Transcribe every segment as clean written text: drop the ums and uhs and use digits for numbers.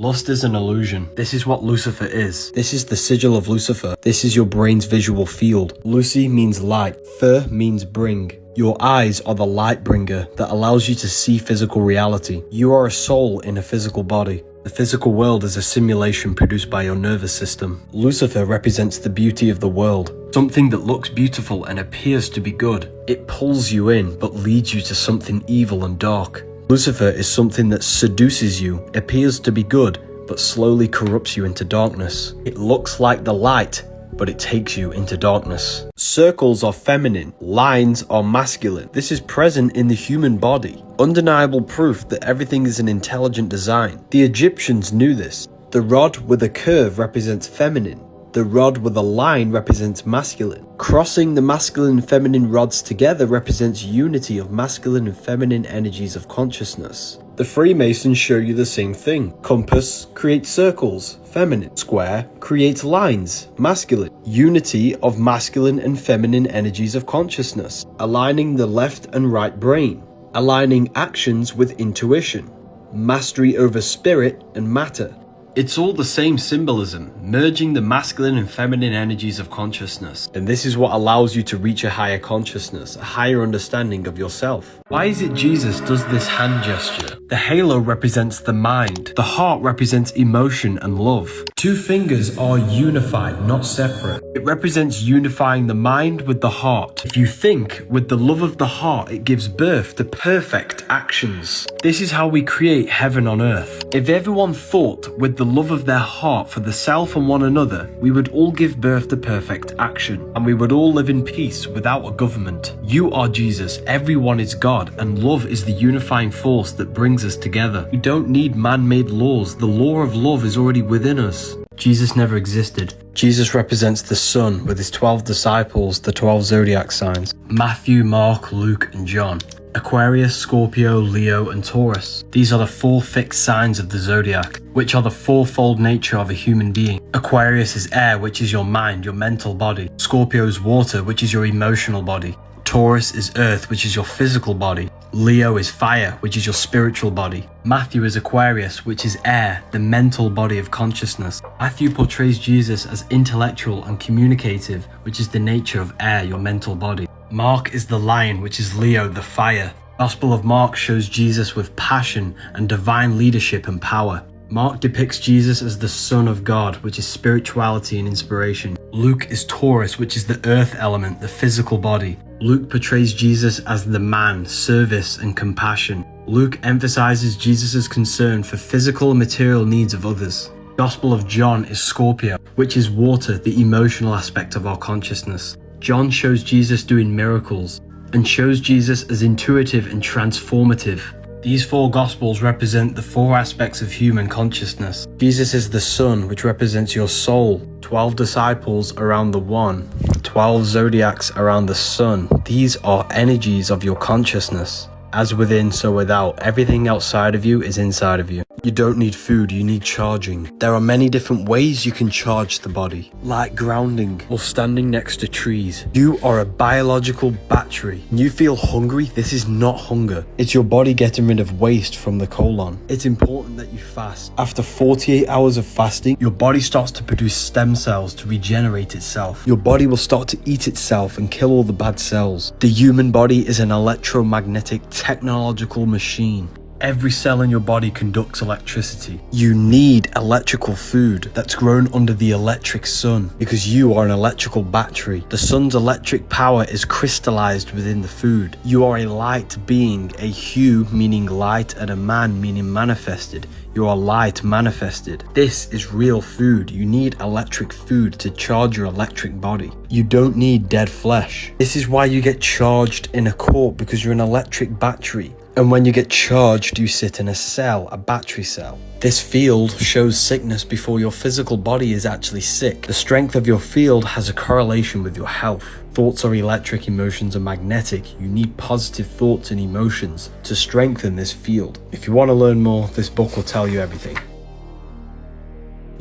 Lust is an illusion. This is what Lucifer is. This is the sigil of Lucifer. This is your brain's visual field. Lucy means light. Fer means bring. Your eyes are the light bringer that allows you to see physical reality. You are a soul in a physical body. The physical world is a simulation produced by your nervous system. Lucifer represents the beauty of the world. Something that looks beautiful and appears to be good. It pulls you in but leads you to something evil and dark. Lucifer is something that seduces you, appears to be good, but slowly corrupts you into darkness. It looks like the light, but it takes you into darkness. Circles are feminine, lines are masculine. This is present in the human body. Undeniable proof that everything is an intelligent design. The Egyptians knew this. The rod with a curve represents feminine. The rod with a line represents masculine. Crossing the masculine and feminine rods together represents unity of masculine and feminine energies of consciousness. The Freemasons show you the same thing. Compass creates circles, feminine. Square creates lines, masculine. Unity of masculine and feminine energies of consciousness. Aligning the left and right brain. Aligning actions with intuition. Mastery over spirit and matter. It's all the same symbolism, merging the masculine and feminine energies of consciousness. And this is what allows you to reach a higher consciousness, a higher understanding of yourself. Why is it Jesus does this hand gesture? The halo represents the mind. The heart represents emotion and love. Two fingers are unified, not separate. It represents unifying the mind with the heart. If you think with the love of the heart, it gives birth to perfect actions. This is how we create heaven on earth. If everyone thought with the love of their heart for the self and one another, we would all give birth to perfect action, and we would all live in peace without a government. You are Jesus, everyone is God, and love is the unifying force that brings us together. We don't need man-made laws. The law of love is already within us. Jesus never existed. Jesus represents the sun with his 12 disciples, the 12 zodiac signs. Matthew, Mark, Luke, and John. Aquarius, Scorpio, Leo, and Taurus. These are the 4 fixed signs of the zodiac, which are the fourfold nature of a human being. Aquarius is air, which is your mind, your mental body. Scorpio is water, which is your emotional body. Taurus is earth, which is your physical body. Leo is fire, which is your spiritual body. Matthew is Aquarius, which is air, the mental body of consciousness. Matthew portrays Jesus as intellectual and communicative, which is the nature of air, your mental body. Mark is the lion, which is Leo, the fire. Gospel of Mark shows Jesus with passion and divine leadership and power. Mark depicts Jesus as the Son of God, which is spirituality and inspiration. Luke is Taurus, which is the earth element, the physical body. Luke portrays Jesus as the man, service, and compassion. Luke emphasizes Jesus' concern for physical and material needs of others. Gospel of John is Scorpio, which is water, the emotional aspect of our consciousness. John shows Jesus doing miracles, and shows Jesus as intuitive and transformative. These 4 Gospels represent the 4 aspects of human consciousness. Jesus is the sun, which represents your soul. 12 disciples around the one. 12 zodiacs around the sun. These are energies of your consciousness. As within, so without. Everything outside of you is inside of you. You don't need food, you need charging. There are many different ways you can charge the body, like grounding or standing next to trees. You are a biological battery. When you feel hungry, this is not hunger. It's your body getting rid of waste from the colon. It's important that you fast. After 48 hours of fasting, your body starts to produce stem cells to regenerate itself. Your body will start to eat itself and kill all the bad cells. The human body is an electromagnetic technological machine. Every cell in your body conducts electricity. You need electrical food that's grown under the electric sun because you are an electrical battery. The sun's electric power is crystallized within the food. You are a light being, a hue meaning light and a man meaning manifested. You are light manifested. This is real food. You need electric food to charge your electric body. You don't need dead flesh. This is why you get charged in a court, because you're an electric battery. And when you get charged, you sit in a cell, a battery cell. This field shows sickness before your physical body is actually sick. The strength of your field has a correlation with your health. Thoughts are electric, emotions are magnetic. You need positive thoughts and emotions to strengthen this field. If you want to learn more, this book will tell you everything.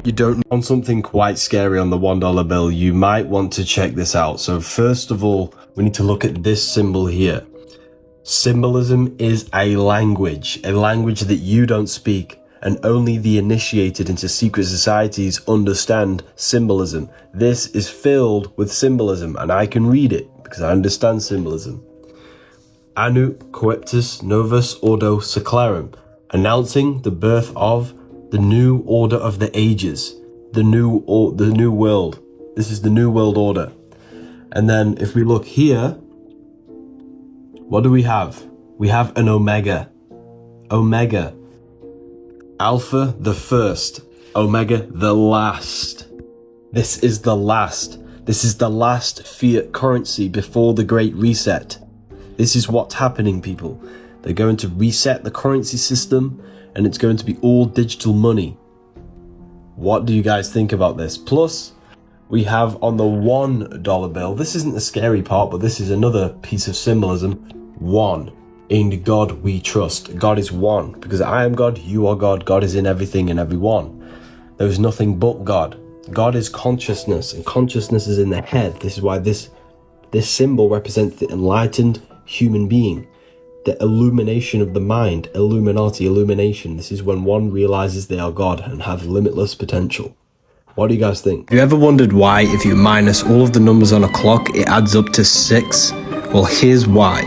You don't want something quite scary on the $1 bill, you might want to check this out. So first of all, we need to look at this symbol here. Symbolism is a language that you don't speak. and only the initiated into secret societies understand symbolism. This is filled with symbolism, and I can read it because I understand symbolism. Anu Coeptus Novus Ordo Seclarum, announcing the birth of the new order of the ages, the new world. This is the new world order. And then if we look here, what do we have? We have an omega. Omega. Alpha, the first. Omega, the last. This is the last. This is the last fiat currency before the Great Reset. This is what's happening, people. They're going to reset the currency system, and it's going to be all digital money. What do you guys think about this? Plus, we have on the $1 bill, this isn't the scary part, but this is another piece of symbolism. One. In God we trust. God is one. Because I am God, you are God. God is in everything and everyone. There is nothing but God. God is consciousness, and consciousness is in the head. This is why this symbol represents the enlightened human being. The illumination of the mind. Illuminati, illumination. This is when one realizes they are God and have limitless potential. What do you guys think? Have you ever wondered why, if you minus all of the numbers on a clock, it adds up to 6? Well, here's why.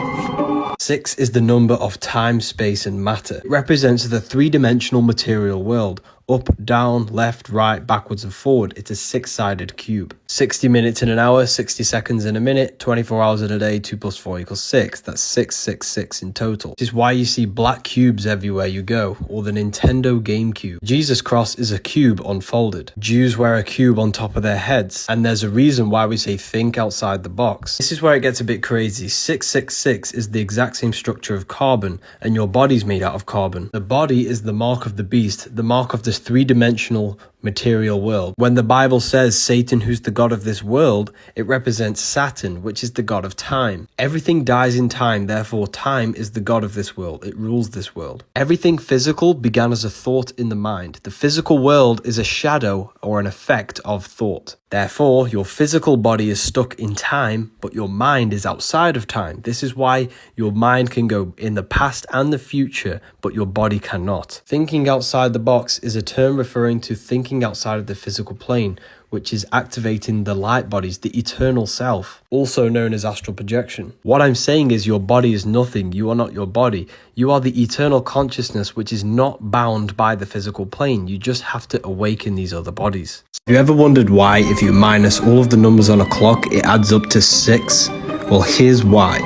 6 is the number of time, space, and matter. It represents the three-dimensional material world. Up, down, left, right, backwards, and forward. It's a 6-sided cube. 60 minutes in an hour, 60 seconds in a minute, 24 hours in a day, 2 plus 4 equals 6. That's 666 in total. This is why you see black cubes everywhere you go, or the Nintendo GameCube. Jesus' cross is a cube unfolded. Jews wear a cube on top of their heads, and there's a reason why we say think outside the box. This is where it gets a bit crazy. 666 is the exact same structure of carbon, and your body's made out of carbon. The body is the mark of the beast, the mark of this three-dimensional material world. When the Bible says Satan, who's the god of this world, it represents Saturn, which is the god of time. Everything dies in time, therefore time is the god of this world. It rules this world. Everything physical began as a thought in the mind. The physical world is a shadow or an effect of thought. Therefore, your physical body is stuck in time, but your mind is outside of time. This is why your mind can go in the past and the future, but your body cannot. Thinking outside the box is a term referring to thinking outside of the physical plane, which is activating the light bodies, the eternal self, also known as astral projection. What I'm saying is your body is nothing. You are not your body. You are the eternal consciousness, which is not bound by the physical plane. You just have to awaken these other bodies. Have you ever wondered why, if you minus all of the numbers on a clock, it adds up to 6? Well, here's why.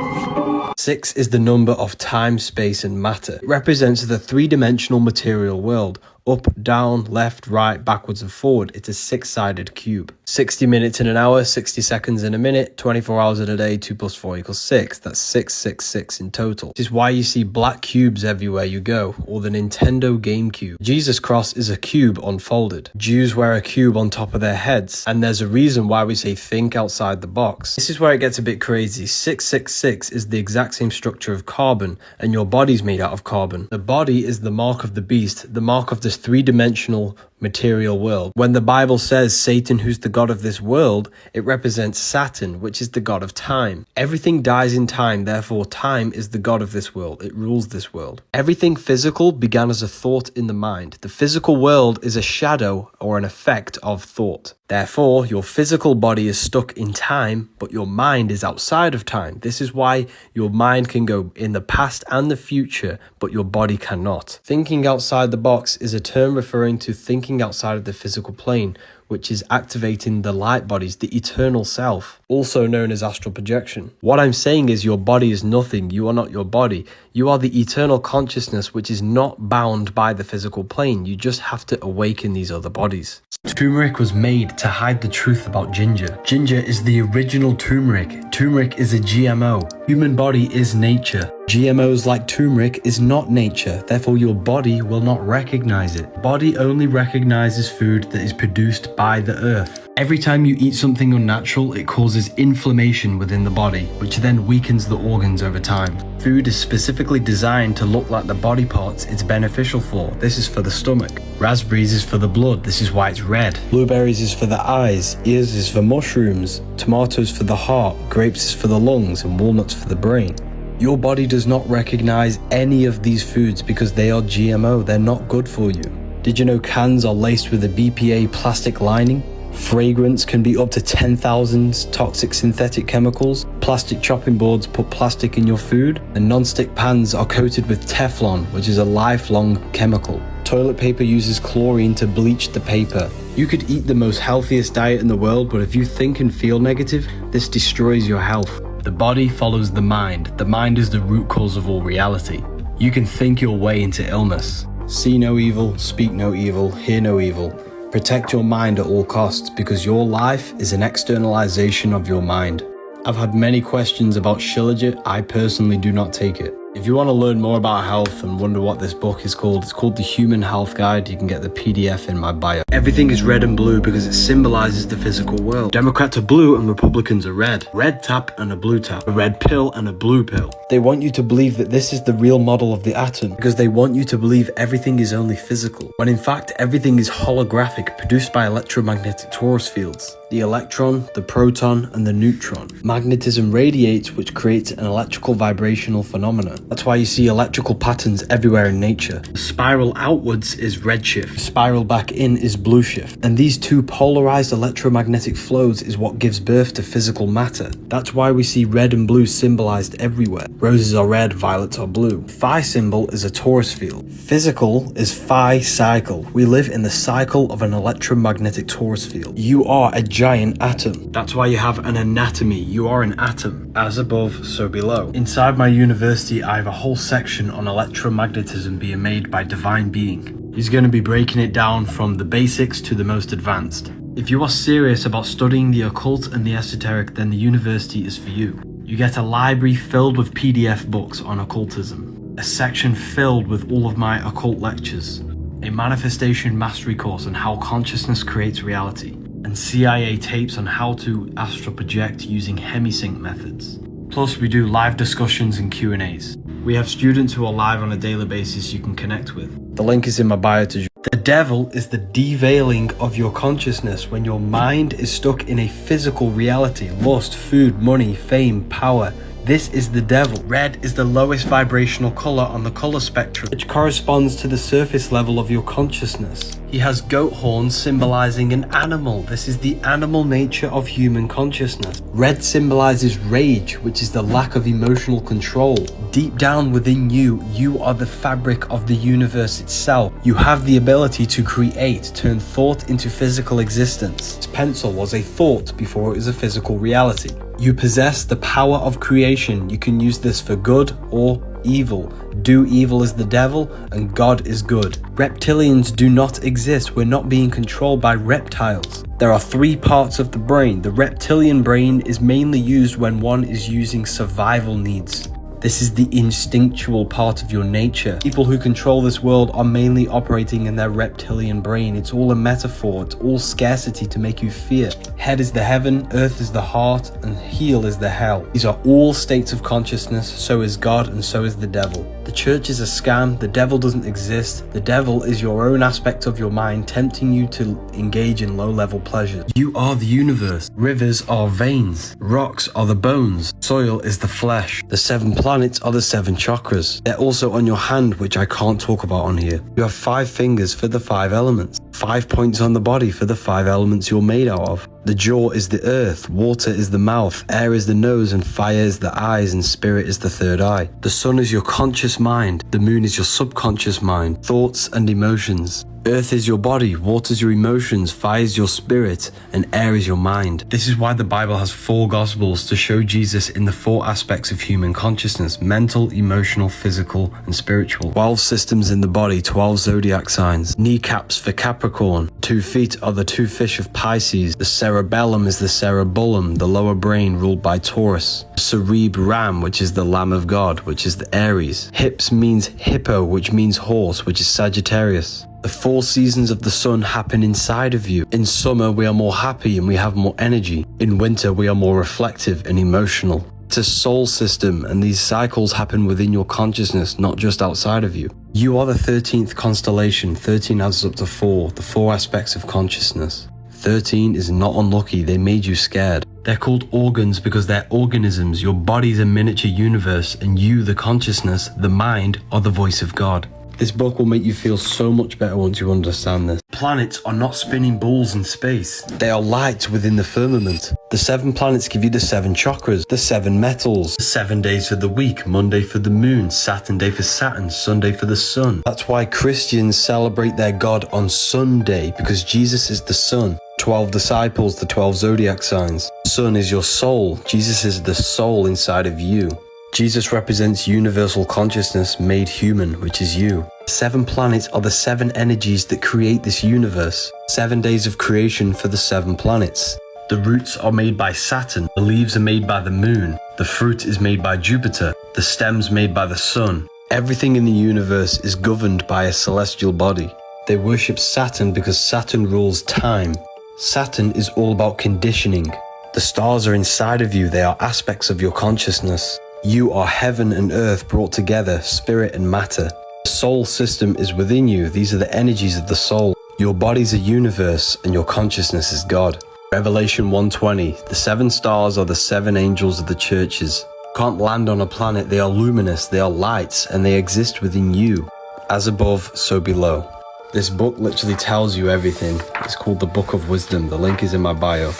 6 is the number of time, space, and matter. It represents the three-dimensional material world. Up, down, left, right, backwards, and forward. It's a 6-sided cube. 60 minutes in an hour, 60 seconds in a minute, 24 hours in a day, 2 plus 4 equals 6. That's 666 in total. This is why you see black cubes everywhere you go, or the Nintendo GameCube. Jesus' cross is a cube unfolded. Jews wear a cube on top of their heads, and there's a reason why we say think outside the box. This is where it gets a bit crazy. 666 is the exact same structure of carbon, and your body's made out of carbon. The body is the mark of the beast, the mark of this three-dimensional material world. When the Bible says Satan, who's the god of this world, it represents Saturn, which is the god of time. Everything dies in time, therefore time is the god of this world. It rules this world. Everything physical began as a thought in the mind. The physical world is a shadow or an effect of thought. Therefore, your physical body is stuck in time, but your mind is outside of time. This is why your mind can go in the past and the future, but your body cannot. Thinking outside the box is a term referring to thinking outside of the physical plane, which is activating the light bodies, the eternal self, also known as astral projection. What I'm saying is your body is nothing. You are not your body. You are the eternal consciousness, which is not bound by the physical plane. You just have to awaken these other bodies. Turmeric was made to hide the truth about ginger. Ginger is the original turmeric. Turmeric is a GMO. Human body is nature. GMOs like turmeric is not nature, therefore your body will not recognize it. Body only recognizes food that is produced by the earth. Every time you eat something unnatural, it causes inflammation within the body, which then weakens the organs over time. Food is specifically designed to look like the body parts it's beneficial for. This is for the stomach. Raspberries is for the blood, this is why it's red. Blueberries is for the eyes, ears is for mushrooms, tomatoes for the heart, grapes is for the lungs, and walnuts for the brain. Your body does not recognize any of these foods because they are GMO. They're not good for you. Did you know cans are laced with a BPA plastic lining? Fragrance can be up to 10,000 toxic synthetic chemicals. Plastic chopping boards put plastic in your food, and non-stick pans are coated with Teflon, which is a lifelong chemical. Toilet paper uses chlorine to bleach the paper. You could eat the most healthiest diet in the world, but if you think and feel negative, this destroys your health. The body follows the mind. The mind is the root cause of all reality. You can think your way into illness. See no evil, speak no evil, hear no evil. Protect your mind at all costs because your life is an externalization of your mind. I've had many questions about Shilajit. I personally do not take it. If you want to learn more about health and wonder what this book is called, it's called The Human Health Guide. You can get the PDF in my bio. Everything is red and blue because it symbolizes the physical world. Democrats are blue and Republicans are red. Red tap and a blue tap. A red pill and a blue pill. They want you to believe that this is the real model of the atom because they want you to believe everything is only physical, when in fact everything is holographic, produced by electromagnetic torus fields. The electron, the proton, and the neutron. Magnetism radiates, which creates an electrical vibrational phenomena. That's why you see electrical patterns everywhere in nature. The spiral outwards is redshift. The spiral back in is blue shift. And these two polarized electromagnetic flows is what gives birth to physical matter. That's why we see red and blue symbolized everywhere. Roses are red, violets are blue. Phi symbol is a torus field. Physical is phi cycle. We live in the cycle of an electromagnetic torus field. You are a giant atom. That's why you have an anatomy. You are an atom. As above, so below. Inside my university, I have a whole section on electromagnetism being made by divine being. He's going to be breaking it down from the basics to the most advanced. If you are serious about studying the occult and the esoteric, then the university is for you. You get a library filled with PDF books on occultism, a section filled with all of my occult lectures, a manifestation mastery course on how consciousness creates reality, and CIA tapes on how to astral project using hemisync methods. Plus, we do live discussions and Q&As. We have students who are live on a daily basis you can connect with. The link is in my bio to join. The devil is the deveiling of your consciousness when your mind is stuck in a physical reality. Lust, food, money, fame, power. This is the devil. Red is the lowest vibrational color on the color spectrum, which corresponds to the surface level of your consciousness. He has goat horns symbolizing an animal. This is the animal nature of human consciousness. Red symbolizes rage, which is the lack of emotional control. Deep down within you, you are the fabric of the universe itself. You have the ability to create, turn thought into physical existence. This pencil was a thought before it was a physical reality. You possess the power of creation. You can use this for good or evil. Do evil is the devil and God is good. Reptilians do not exist. We're not being controlled by reptiles. There are three parts of the brain. The reptilian brain is mainly used when one is using survival needs. This is the instinctual part of your nature. People who control this world are mainly operating in their reptilian brain. It's all a metaphor. It's all scarcity to make you fear. Head is the heaven, earth is the heart, and heel is the hell. These are all states of consciousness. So is God and so is the devil. The church is a scam. The devil doesn't exist. The devil is your own aspect of your mind, tempting you to engage in low-level pleasures. You are the universe. Rivers are veins. Rocks are the bones. Soil is the flesh. The seven planets are the seven chakras. They're also on your hand, which I can't talk about on here. You have 5 fingers for the 5 elements. 5 points on the body for the 5 elements you're made out of. The jaw is the earth, water is the mouth, air is the nose, and fire is the eyes, and spirit is the third eye. The sun is your conscious mind. The moon is your subconscious mind, thoughts and emotions. Earth is your body, water is your emotions, fire is your spirit, and air is your mind. This is why the Bible has 4 Gospels to show Jesus in the 4 aspects of human consciousness: mental, emotional, physical, and spiritual. 12 systems in the body, 12 zodiac signs. Kneecaps for Capricorn. 2 feet are the 2 fish of Pisces. The cerebellum is the cerebellum, the lower brain ruled by Taurus. Cerebram, which is the Lamb of God, which is the Aries. Hips means hippo, which means horse, which is Sagittarius. The 4 seasons of the sun happen inside of you. In summer, we are more happy and we have more energy. In winter, we are more reflective and emotional. It's a soul system, and these cycles happen within your consciousness, not just outside of you. You are the 13th constellation. 13 adds up to 4, the 4 aspects of consciousness. 13 is not unlucky. They made you scared. They're called organs because they're organisms. Your body's a miniature universe, and you, the consciousness, the mind, are the voice of God. This book will make you feel so much better once you understand this. Planets are not spinning balls in space. They are lights within the firmament. The 7 planets give you the 7 chakras, the 7 metals, the 7 days of the week, Monday for the moon, Saturday for Saturn, Sunday for the sun. That's why Christians celebrate their God on Sunday, because Jesus is the sun. 12 disciples, the 12 zodiac signs. Sun is your soul. Jesus is the soul inside of you. Jesus represents universal consciousness made human, which is you. 7 planets are the 7 energies that create this universe. 7 days of creation for the 7 planets. The roots are made by Saturn, the leaves are made by the moon, the fruit is made by Jupiter, the stems made by the sun. Everything in the universe is governed by a celestial body. They worship Saturn because Saturn rules time. Saturn is all about conditioning. The stars are inside of you, they are aspects of your consciousness. You are heaven and earth brought together, spirit and matter. The soul system is within you. These are the energies of the soul. Your body's a universe and your consciousness is God. Revelation 1:20. The 7 stars are the 7 angels of the churches. You can't land on a planet. They are luminous, they are lights, and they exist within you. As above, so below. This book literally tells you everything. It's called the Book of Wisdom. The link is in my bio.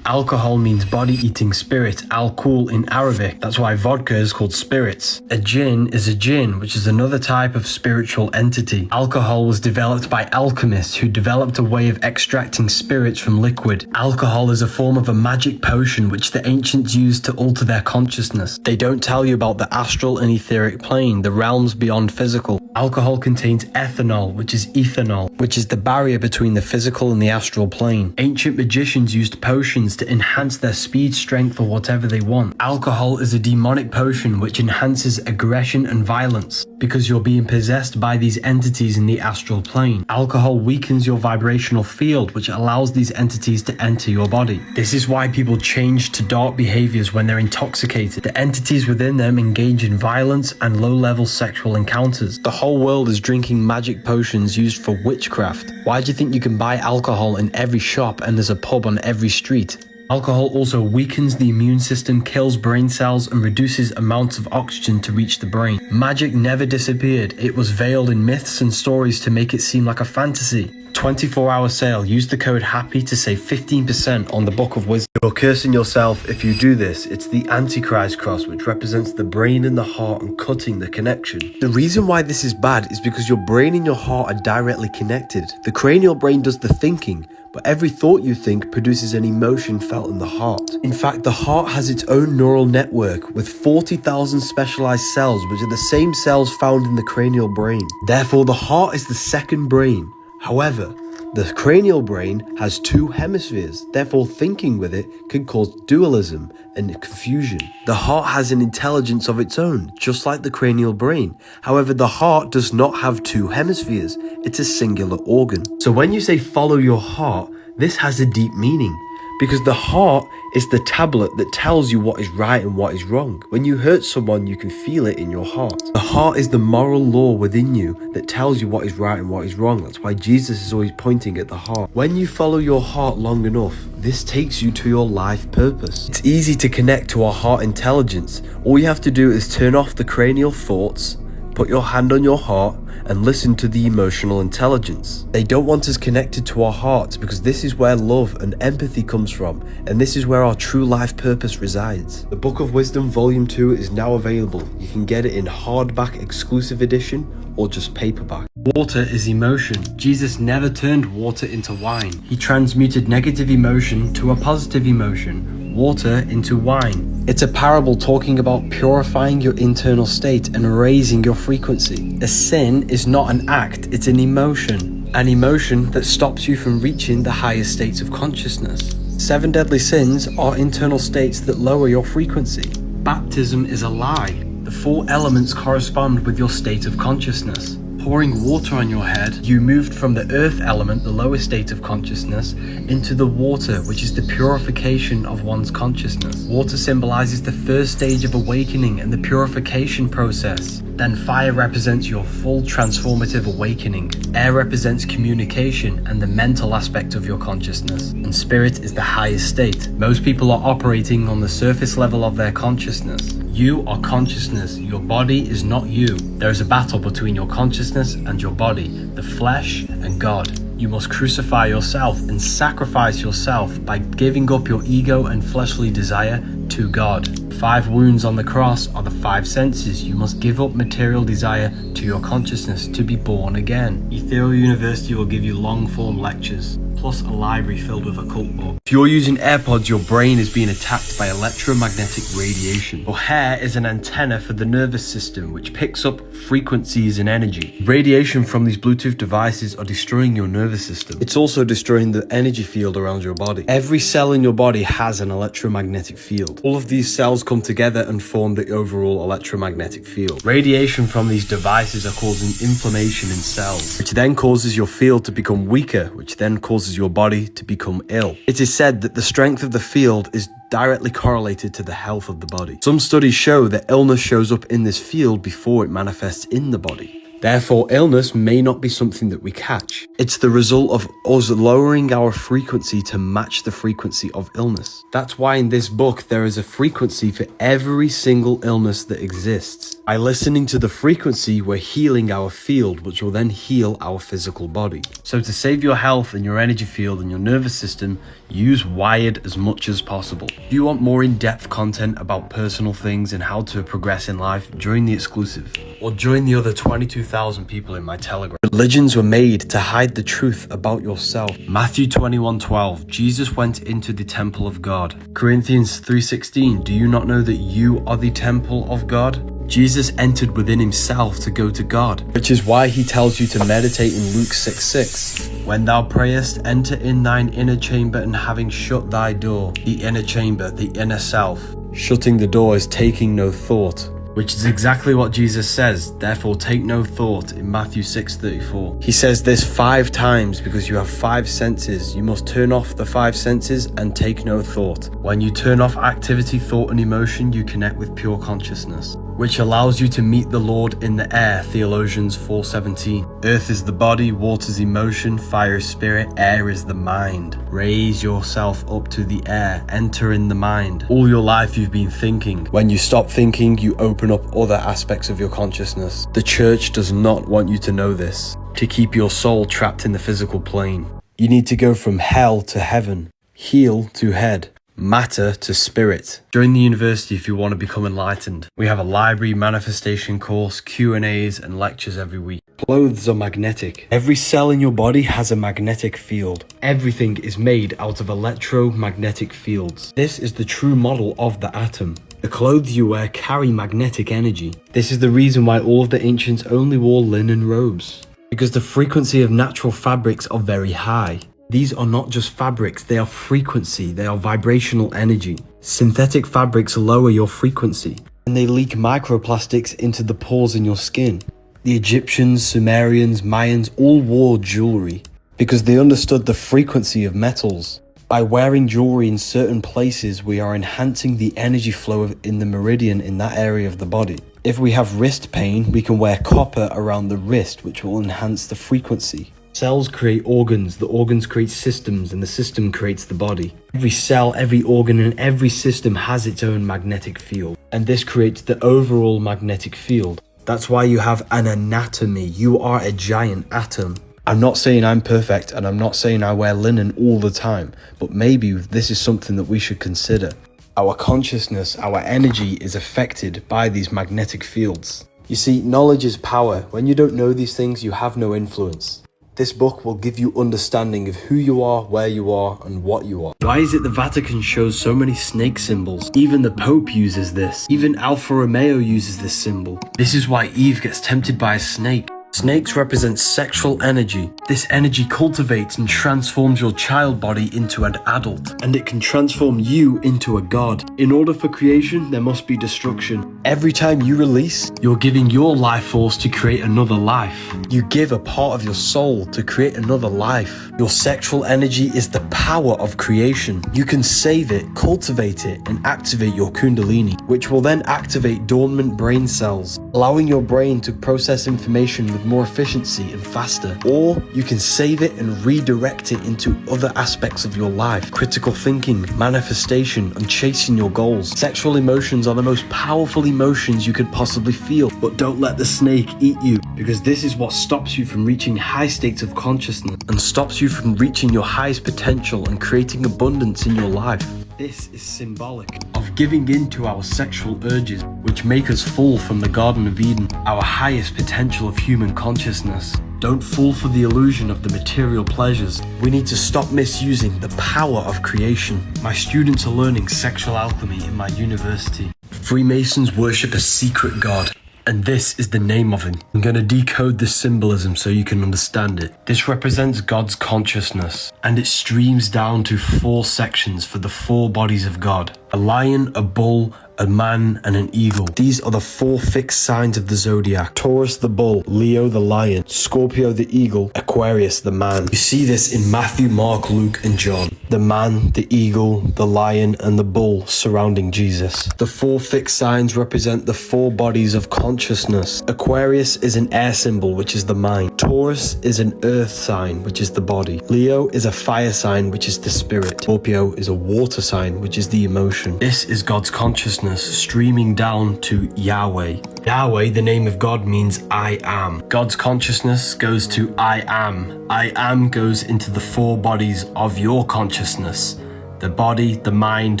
Alcohol means body-eating spirit, alcohol in Arabic. That's why vodka is called spirits. A jinn is a jinn, which is another type of spiritual entity. Alcohol was developed by alchemists who developed a way of extracting spirits from liquid. Alcohol is a form of a magic potion which the ancients used to alter their consciousness. They don't tell you about the astral and etheric plane, the realms beyond physical. Alcohol contains ethanol, which is ethanol, which is the barrier between the physical and the astral plane. Ancient magicians used potions to enhance their speed, strength, or whatever they want. Alcohol is a demonic potion which enhances aggression and violence because you're being possessed by these entities in the astral plane. Alcohol weakens your vibrational field, which allows these entities to enter your body. This is why people change to dark behaviors when they're intoxicated. The entities within them engage in violence and low-level sexual encounters. The whole world is drinking magic potions used for witchcraft. Why do you think you can buy alcohol in every shop and there's a pub on every street? Alcohol also weakens the immune system, kills brain cells, and reduces amounts of oxygen to reach the brain. Magic never disappeared. It was veiled in myths and stories to make it seem like a fantasy. 24-hour sale. Use the code HAPPY to save 15% on the Book of Wisdom. You're cursing yourself if you do this. It's the Antichrist cross, which represents the brain and the heart and cutting the connection. The reason why this is bad is because your brain and your heart are directly connected. The cranial brain does the thinking, but every thought you think produces an emotion felt in the heart. In fact, the heart has its own neural network with 40,000 specialized cells, which are the same cells found in the cranial brain. Therefore, the heart is the second brain. However, the cranial brain has 2 hemispheres, therefore thinking with it can cause dualism and confusion. The heart has an intelligence of its own, just like the cranial brain. However, the heart does not have 2 hemispheres, it's a singular organ. So when you say follow your heart, this has a deep meaning. Because the heart is the tablet that tells you what is right and what is wrong. When you hurt someone, you can feel it in your heart. The heart is the moral law within you that tells you what is right and what is wrong. That's why Jesus is always pointing at the heart. When you follow your heart long enough, this takes you to your life purpose. It's easy to connect to our heart intelligence. All you have to do is turn off the cranial thoughts, put your hand on your heart, and listen to the emotional intelligence. They don't want us connected to our hearts because this is where love and empathy comes from, and this is where our true life purpose resides. The Book of Wisdom Volume 2 is now available. You can get it in hardback exclusive edition or just paperback. Water is emotion. Jesus never turned water into wine. He transmuted negative emotion to a positive emotion, water into wine. It's a parable talking about purifying your internal state and raising your frequency. A sin is not an act, it's an emotion. An emotion that stops you from reaching the highest states of consciousness. 7 deadly sins are internal states that lower your frequency. Baptism is a lie. The 4 elements correspond with your state of consciousness. pouring water on your head, you moved from the earth element, the lowest state of consciousness, into the water, which is the purification of one's consciousness. Water symbolizes the first stage of awakening and the purification process. Then fire represents your full transformative awakening. Air represents communication and the mental aspect of your consciousness. And spirit is the highest state. Most people are operating on the surface level of their consciousness. You are consciousness. Your body is not you. There is a battle between your consciousness and your body, the flesh and God. You must crucify yourself and sacrifice yourself by giving up your ego and fleshly desire to God. 5 wounds on the cross are the 5 senses. You must give up material desire to your consciousness to be born again. Ethereal University will give you long-form lectures, plus a library filled with occult books. If you're using AirPods, your brain is being attacked by electromagnetic radiation. Your hair is an antenna for the nervous system, which picks up frequencies and energy. Radiation from these Bluetooth devices are destroying your nervous system. It's also destroying the energy field around your body. Every cell in your body has an electromagnetic field. All of these cells come together and form the overall electromagnetic field. Radiation from these devices are causing inflammation in cells, which then causes your field to become weaker, which then causes your body to become ill. It is said that the strength of the field is directly correlated to the health of the body. Some studies show that illness shows up in this field before it manifests in the body. Therefore, illness may not be something that we catch. It's the result of us lowering our frequency to match the frequency of illness. That's why in this book, there is a frequency for every single illness that exists. By listening to the frequency, we're healing our field, which will then heal our physical body. So to save your health and your energy field and your nervous system, use Wired as much as possible. Do you want more in-depth content about personal things and how to progress in life? Join the exclusive. Or join the other 22,000 people in my Telegram. Religions were made to hide the truth about yourself. Matthew 21:12, Jesus went into the temple of God. Corinthians 3:16, do you not know that you are the temple of God? Jesus entered within himself to go to God, which is why he tells you to meditate in Luke 6:6. When thou prayest, enter in thine inner chamber, and having shut thy door, the inner chamber, the inner self. Shutting the door is taking no thought, which is exactly what Jesus says. Therefore, take no thought in Matthew 6:34. He says this 5 times because you have 5 senses. You must turn off the 5 senses and take no thought. When you turn off activity, thought, and emotion, you connect with pure consciousness, which allows you to meet the Lord in the air. Theologians 4:17. Earth is the body, water is emotion, fire is spirit, air is the mind. Raise yourself up to the air, enter in the mind. All your life you've been thinking. When you stop thinking, you open up other aspects of your consciousness. The church does not want you to know this, to keep your soul trapped in the physical plane. You need to go from hell to heaven, heel to head, matter to spirit. Join the university if you want to become enlightened. We have a library, manifestation course, Q&As and lectures every week. Clothes are magnetic. Every cell in your body has a magnetic field. Everything is made out of electromagnetic fields. This is the true model of the atom. The clothes you wear carry magnetic energy. This is the reason why all of the ancients only wore linen robes, because the frequency of natural fabrics are very high. These are not just fabrics, they are frequency, they are vibrational energy. Synthetic fabrics lower your frequency, and they leak microplastics into the pores in your skin. The Egyptians, Sumerians, Mayans all wore jewelry because they understood the frequency of metals. By wearing jewelry in certain places, we are enhancing the energy flow in the meridian in that area of the body. If we have wrist pain, we can wear copper around the wrist, which will enhance the frequency. Cells create organs, the organs create systems, and the system creates the body. Every cell, every organ, and every system has its own magnetic field, and this creates the overall magnetic field. That's why you have an anatomy. You are a giant atom. I'm not saying I'm perfect, and I'm not saying I wear linen all the time, but maybe this is something that we should consider. Our consciousness, our energy is affected by these magnetic fields. You see, knowledge is power. When you don't know these things, you have no influence. This book will give you understanding of who you are, where you are, and what you are. Why is it the Vatican shows so many snake symbols? Even the Pope uses this. Even Alfa Romeo uses this symbol. This is why Eve gets tempted by a snake. Snakes represent sexual energy. This energy cultivates and transforms your child body into an adult, and it can transform you into a god. In order for creation, there must be destruction. Every time you release, you're giving your life force to create another life. You give a part of your soul to create another life. Your sexual energy is the power of creation. You can save it, cultivate it, and activate your kundalini, which will then activate dormant brain cells, allowing your brain to process information with more efficiency and faster. Or you can save it and redirect it into other aspects of your life. Critical thinking, manifestation, and chasing your goals. Sexual emotions are the most powerful emotions you could possibly feel, but don't let the snake eat you, because this is what stops you from reaching high states of consciousness and stops you from reaching your highest potential and creating abundance in your life. This is symbolic of giving in to our sexual urges, which make us fall from the Garden of Eden, our highest potential of human consciousness. Don't fall for the illusion of the material pleasures. We need to stop misusing the power of creation. My students are learning sexual alchemy in my university. Freemasons worship a secret god, and this is the name of him. I'm going to decode this symbolism so you can understand it. This represents God's consciousness, and it streams down to 4 sections for the 4 bodies of God: a lion, a bull, a man, and an eagle. These are the 4 fixed signs of the zodiac: Taurus the bull, Leo the lion, Scorpio the eagle, Aquarius the man. You see this in Matthew, Mark, Luke, and John. The man, the eagle, the lion, and the bull surrounding Jesus. The 4 fixed signs represent the 4 bodies of consciousness. Aquarius is an air symbol, which is the mind. Taurus is an earth sign, which is the body. Leo is a fire sign, which is the spirit. Scorpio is a water sign, which is the emotion. This is God's consciousness streaming down to Yahweh. Yahweh, the name of God, means I am. God's consciousness goes to I am. I am goes into the 4 bodies of your consciousness: the body, the mind,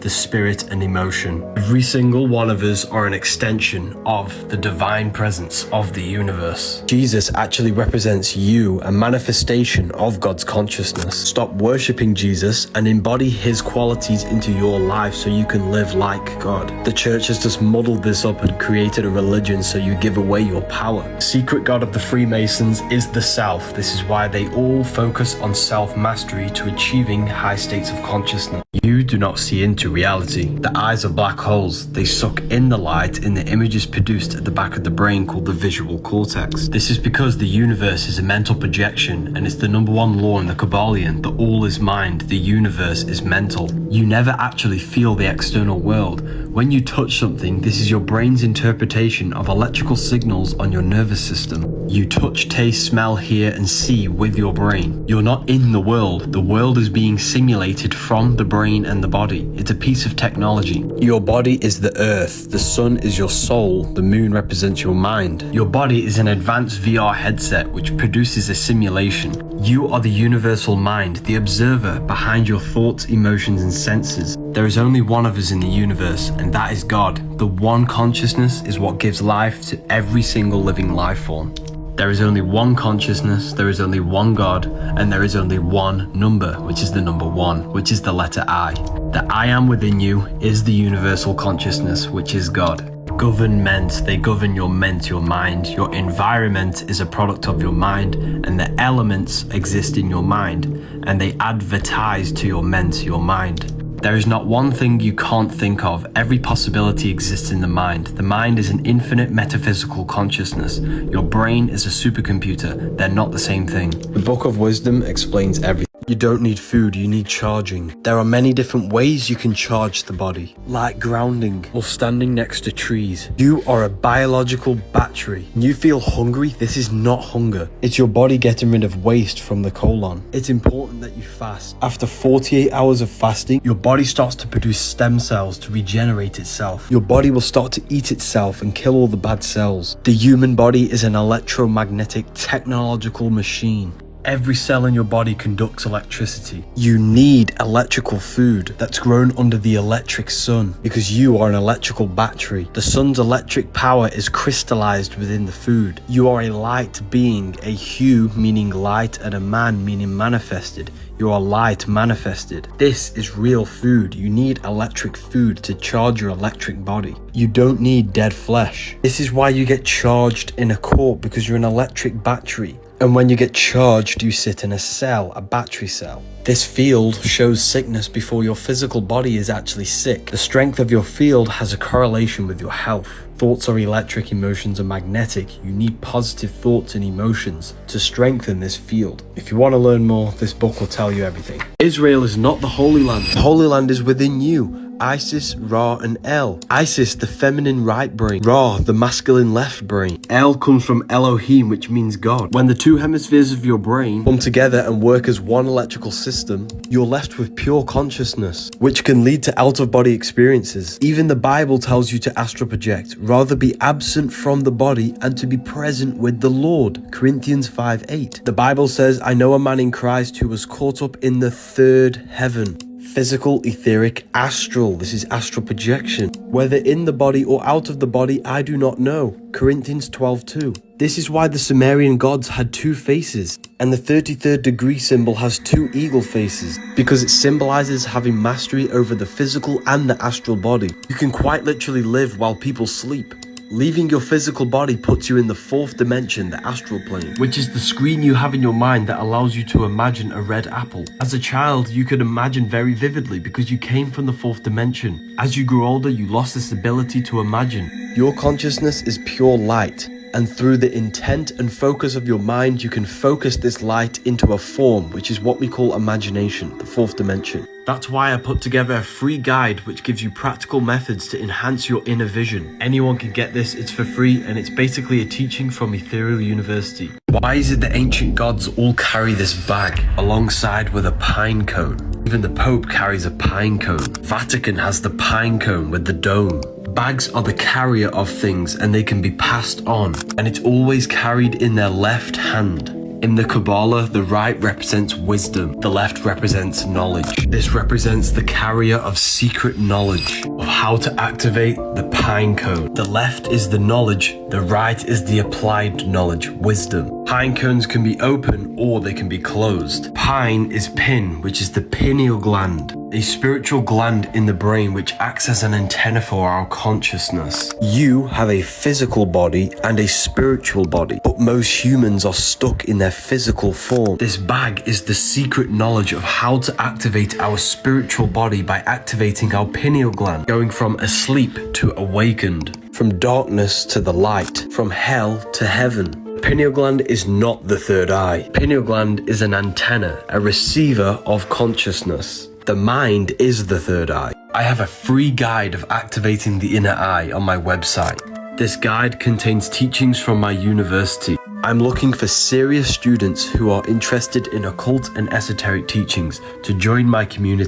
the spirit, and emotion. Every single one of us are an extension of the divine presence of the universe. Jesus actually represents you, a manifestation of God's consciousness. Stop worshipping Jesus and embody his qualities into your life so you can live like God. The church has just muddled this up and created a religion so you give away your power. The secret God of the Freemasons is the self. This is why they all focus on self-mastery to achieving high states of consciousness. You do not see into reality. The eyes are black holes. They suck in the light in the images produced at the back of the brain called the visual cortex. This is because the universe is a mental projection, and it's the #1 law in the Kabbalion that all is mind, the universe is mental. You never actually feel the external world. When you touch something, this is your brain's interpretation of electrical signals on your nervous system. You touch, taste, smell, hear, and see with your brain. You're not in the world. The world is being simulated from the brain and the body. It's a piece of technology. Your body is the earth. The sun is your soul. The moon represents your mind. Your body is an advanced VR headset which produces a simulation. You are the universal mind, the observer behind your thoughts, emotions, and senses. There is only one of us in the universe, and that is God. The one consciousness is what gives life to every single living life form. There is only one consciousness, there is only one God, and there is only one number, which is the number 1, which is the letter I. The I am within you is the universal consciousness, which is God. Government, they govern your ment, your mind. Your environment is a product of your mind, and the elements exist in your mind, and they advertise to your ment, your mind. There is not one thing you can't think of. Every possibility exists in the mind. The mind is an infinite metaphysical consciousness. Your brain is a supercomputer. They're not the same thing. The Book of Wisdom explains everything. You don't need food, you need charging. There are many different ways you can charge the body, like grounding or standing next to trees. You are a biological battery. When you feel hungry, this is not hunger. It's your body getting rid of waste from the colon. It's important that you fast. After 48 hours of fasting, your body starts to produce stem cells to regenerate itself. Your body will start to eat itself and kill all the bad cells. The human body is an electromagnetic technological machine. Every cell in your body conducts electricity. You need electrical food that's grown under the electric sun because you are an electrical battery. The sun's electric power is crystallized within the food. You are a light being, a hue meaning light and a man meaning manifested. You are light manifested. This is real food. You need electric food to charge your electric body. You don't need dead flesh. This is why you get charged in a court, because you're an electric battery. And when you get charged, you sit in a cell, a battery cell. This field shows sickness before your physical body is actually sick. The strength of your field has a correlation with your health. Thoughts are electric, emotions are magnetic. You need positive thoughts and emotions to strengthen this field. If you want to learn more, this book will tell you everything. Israel is not the Holy Land. The Holy Land is within you. Isis, Ra, and El. Isis, the feminine right brain. Ra, the masculine left brain. El comes from Elohim, which means God. When the two hemispheres of your brain come together and work as one electrical system, you're left with pure consciousness, which can lead to out-of-body experiences. Even the Bible tells you to astral project, rather be absent from the body and to be present with the Lord. Corinthians 5:8. The Bible says, I know a man in Christ who was caught up in the third heaven. Physical, etheric, astral. This is astral projection. Whether in the body or out of the body, I do not know. Corinthians 12:2. This is why the Sumerian gods had two faces, and the 33rd degree symbol has two eagle faces, because it symbolizes having mastery over the physical and the astral body. You can quite literally live while people sleep. Leaving your physical body puts you in the fourth dimension, the astral plane, which is the screen you have in your mind that allows you to imagine a red apple. As a child, you could imagine very vividly because you came from the fourth dimension. As you grew older, you lost this ability to imagine. Your consciousness is pure light, and through the intent and focus of your mind, you can focus this light into a form, which is what we call imagination, the fourth dimension. That's why I put together a free guide which gives you practical methods to enhance your inner vision. Anyone can get this, it's for free, and it's basically a teaching from Ethereal University. Why is it the ancient gods all carry this bag alongside with a pine cone? Even the Pope carries a pine cone. Vatican has the pine cone with the dome. Bags are the carrier of things and they can be passed on, and it's always carried in their left hand. In the Kabbalah, the right represents wisdom, the left represents knowledge. This represents the carrier of secret knowledge, of how to activate the pine cone. The left is the knowledge, the right is the applied knowledge, wisdom. Pine cones can be open or they can be closed. Pine is pin, which is the pineal gland, a spiritual gland in the brain which acts as an antenna for our consciousness. You have a physical body and a spiritual body, but most humans are stuck in their physical form. This bag is the secret knowledge of how to activate our spiritual body by activating our pineal gland, going from asleep to awakened, from darkness to the light, from hell to heaven. Pineal gland is not the third eye. Pineal gland is an antenna, a receiver of consciousness. The mind is the third eye. I have a free guide of activating the inner eye on my website. This guide contains teachings from my university. I'm looking for serious students who are interested in occult and esoteric teachings to join my community.